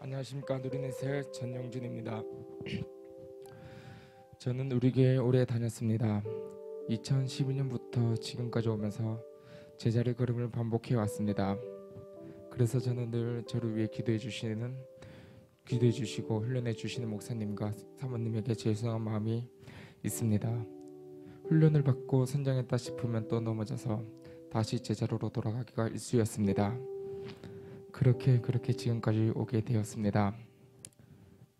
안녕하십니까. 누리넷의 전영준입니다. 저는 우리 교회 오래 다녔습니다. 2012년부터 지금까지 오면서 제자리 걸음을 반복해 왔습니다. 그래서 저는 늘 저를 위해 기도해 주시고 훈련해 주시는 목사님과 사모님에게 죄송한 마음이 있습니다. 훈련을 받고 선장했다 싶으면 또 넘어져서 다시 제자로로 돌아가기가 일쑤였습니다. 그렇게 지금까지 오게 되었습니다.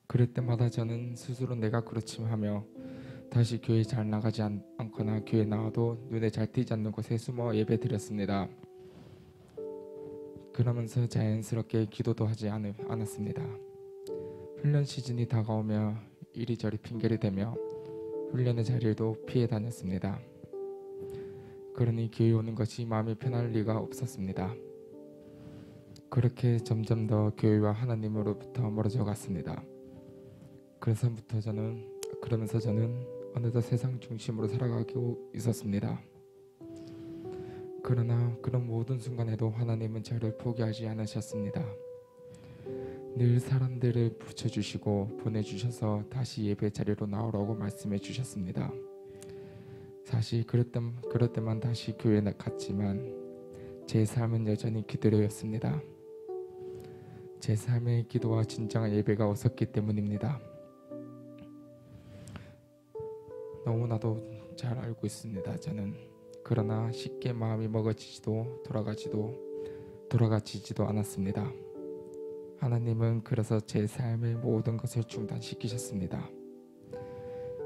그럴 때마다 저는 스스로 내가 그렇지하며 다시 교회 잘 나가지 않거나 교회 나와도 눈에 잘 띄지 않는 곳에 숨어 예배 드렸습니다. 그러면서 자연스럽게 기도도 하지 않았습니다. 훈련 시즌이 다가오며 이리저리 핑계를 대며 훈련의 자리도 피해 다녔습니다. 그러니 교회 오는 것이 마음이 편할 리가 없었습니다. 그렇게 점점 더 교회와 하나님으로부터 멀어져 갔습니다. 그러면서 저는 어느덧 세상 중심으로 살아가고 있었습니다. 그러나 그런 모든 순간에도 하나님은 저를 포기하지 않으셨습니다. 늘 사람들을 붙여주시고 보내주셔서 다시 예배 자리로 나오라고 말씀해 주셨습니다. 사실 그럴 때만 다시 교회에 갔지만 제 삶은 여전히 기도였습니다. 제 삶의 기도와 진정한 예배가 없었기 때문입니다. 너무나도 잘 알고 있습니다. 저는 그러나 쉽게 마음이 먹어지지도 돌아가지지도 않았습니다. 하나님은 그래서 제 삶의 모든 것을 중단시키셨습니다.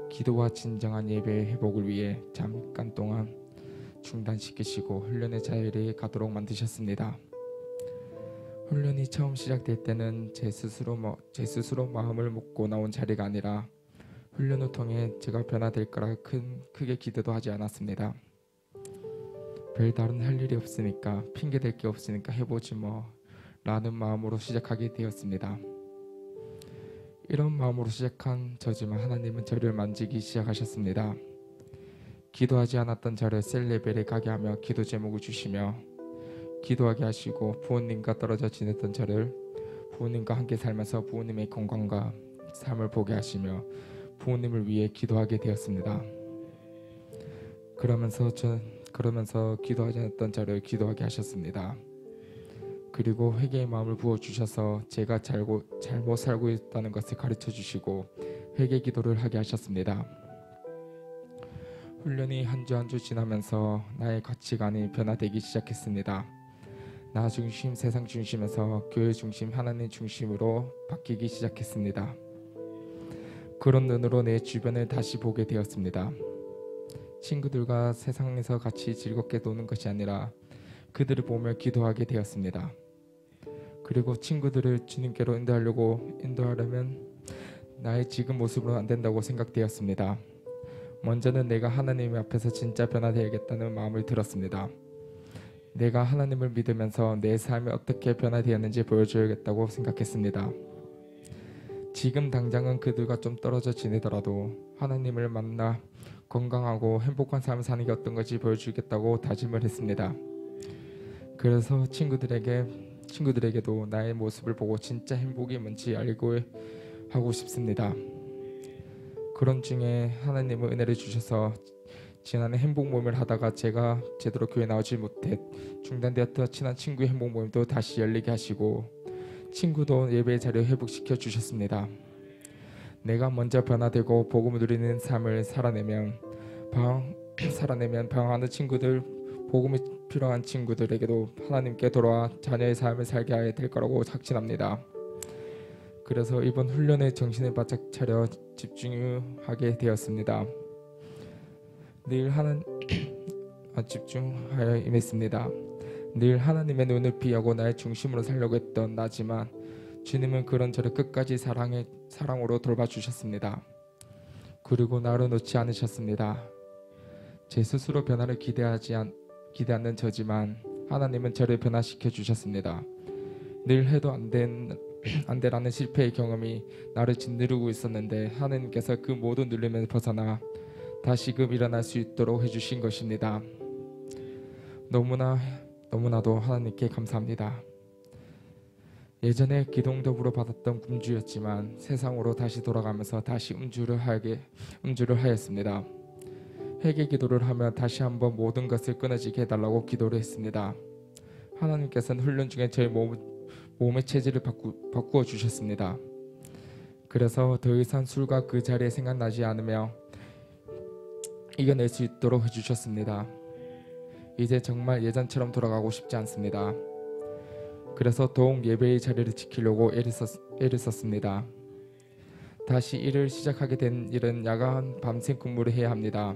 기도와 진정한 예배의 회복을 위해 잠깐 동안 중단시키시고 훈련의 자리에 가도록 만드셨습니다. 훈련이 처음 시작될 때는 제 스스로 마음을 먹고 나온 자리가 아니라 훈련을 통해 제가 변화될 거라 크게 기대도 하지 않았습니다. 별다른 할 일이 없으니까 핑계댈 게 없으니까 해보지 뭐 라는 마음으로 시작하게 되었습니다. 이런 마음으로 시작한 저지만 하나님은 저를 만지기 시작하셨습니다. 기도하지 않았던 저를 셀 레벨에 가게 하며 기도 제목을 주시며 기도하게 하시고 부모님과 떨어져 지냈던 저를 부모님과 함께 살면서 부모님의 건강과 삶을 보게 하시며 부모님을 위해 기도하게 되었습니다. 그러면서 기도하지 않았던 저를 기도하게 하셨습니다. 그리고 회개의 마음을 부어주셔서 제가 잘못 살고 있다는 것을 가르쳐 주시고 회개 기도를 하게 하셨습니다. 훈련이 한 주 한 주 지나면서 나의 가치관이 변화되기 시작했습니다. 나 중심, 세상 중심에서 교회 중심, 하나님 중심으로 바뀌기 시작했습니다. 그런 눈으로 내 주변을 다시 보게 되었습니다. 친구들과 세상에서 같이 즐겁게 노는 것이 아니라 그들을 보며 기도하게 되었습니다. 그리고 친구들을 주님께로 인도하려면 나의 지금 모습으로는 안 된다고 생각되었습니다. 먼저는 내가 하나님 앞에서 진짜 변화되어야겠다는 마음을 들었습니다. 내가 하나님을 믿으면서 내 삶이 어떻게 변화되었는지 보여줘야겠다고 생각했습니다. 지금 당장은 그들과 좀 떨어져 지내더라도 하나님을 만나 건강하고 행복한 삶을 사는 게 어떤 건지 보여주겠다고 다짐을 했습니다. 그래서 친구들에게도 나의 모습을 보고 진짜 행복이 뭔지 알고 하고 싶습니다. 그런 중에 하나님은 은혜를 주셔서 지난해 행복 모임을 하다가 제가 제대로 교회 나오지 못해 중단되었던 친한 친구의 행복 모임도 다시 열리게 하시고 친구도 예배의 자리를 회복시켜 주셨습니다. 내가 먼저 변화되고 복음을 누리는 삶을 살아내면 방황하는 친구들, 복음이 필요한 친구들에게도 하나님께 돌아와 자녀의 삶을 살게 해야 될 거라고 확신합니다. 그래서 이번 훈련에 정신을 바짝 차려 집중하게 되었습니다. 집중하여 임했습니다. 늘 하나님의 눈을 피하고 나의 중심으로 살려고 했던 나지만 주님은 그런 저를 끝까지 사랑으로 돌봐주셨습니다. 그리고 나를 놓지 않으셨습니다. 제 스스로 변화를 기대하는 저지만 하나님은 저를 변화시켜 주셨습니다. 늘 해도 안 되라는 실패의 경험이 나를 짓누르고 있었는데 하나님께서 그 모든 눌림을 벗어나 다시금 일어날 수 있도록 해주신 것입니다. 너무나도 하나님께 감사합니다. 예전에 기동dob으로 받았던 금주였지만 세상으로 다시 돌아가면서 다시 음주를 하였습니다. 회개 기도를 하며 다시 한번 모든 것을 끊어지게 해달라고 기도를 했습니다. 하나님께서는 훈련 중에 제 몸의 체질을 바꾸어 주셨습니다. 그래서 더 이상 술과 그 자리에 생각나지 않으며 이겨낼 수 있도록 해주셨습니다. 이제 정말 예전처럼 돌아가고 싶지 않습니다. 그래서 더욱 예배의 자리를 지키려고 애를 썼습니다. 다시 일을 시작하게 된 일은 야간 밤새 근무를 해야 합니다.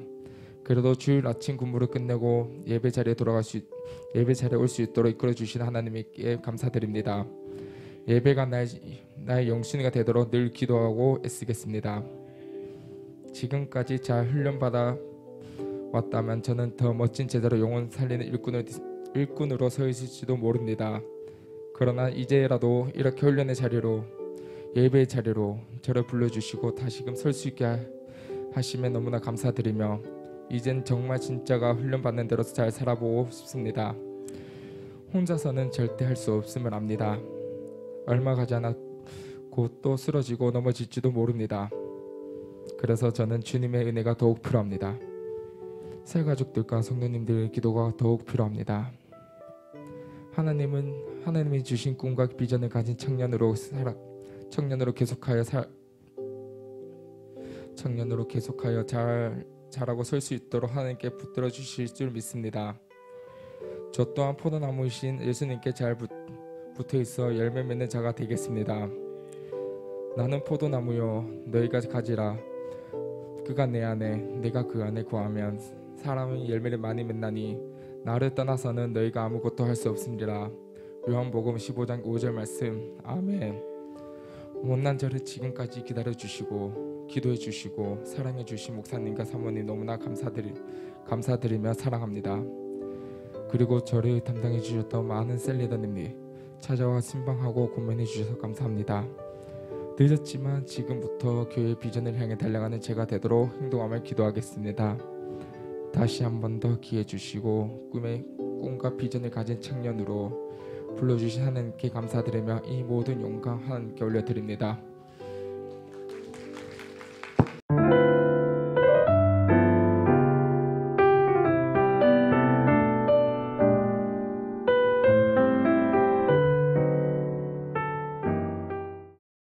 그래도 주일 아침 근무를 끝내고 예배 자리에 올 수 있도록 이끌어 주신 하나님께 감사드립니다. 예배가 나의 영순이가 되도록 늘 기도하고 애쓰겠습니다. 지금까지 잘 훈련받아 왔다면 저는 더 멋진 제자로 영혼 살리는 일꾼으로 서 있을지도 모릅니다. 그러나 이제라도 이렇게 훈련의 자리로 예배의 자리로 저를 불러주시고 다시금 설 수 있게 하시면 너무나 감사드리며 이젠 정말 진짜가 훈련받는 대로 잘 살아보고 싶습니다. 혼자서는 절대 할 수 없음을 압니다. 얼마 가지 않아 곧 또 쓰러지고 넘어질지도 모릅니다. 그래서 저는 주님의 은혜가 더욱 필요합니다. 새 가족들과 성도님들의 기도가 더욱 필요합니다. 하나님이 주신 꿈과 비전을 가진 청년으로 계속하여 잘하고 설 수 있도록 하나님께 붙들어 주실 줄 믿습니다. 저 또한 포도나무이신 예수님께 잘 붙어 있어 열매 맺는 자가 되겠습니다. 나는 포도나무요 너희가 가지라. 그가 내 안에 내가 그 안에 거하면 사람이 열매를 많이 맺나니 나를 떠나서는 너희가 아무것도 할 수 없으리라. 요한복음 15장 5절 말씀. 아멘. 못난 저를 지금까지 기다려주시고 기도해주시고 사랑해주신 목사님과 사모님 너무나 감사드리며 사랑합니다. 그리고 저를 담당해주셨던 많은 셀리더님들 찾아와 신방하고 고면해주셔서 감사합니다. 늦었지만 지금부터 교회 비전을 향해 달려가는 제가 되도록 행동하며 기도하겠습니다. 다시 한 번 더 기회 주시고 꿈과 비전을 가진 청년으로 불러주신 하나님께 감사드리며 이 모든 영광 하나님께 올려드립니다.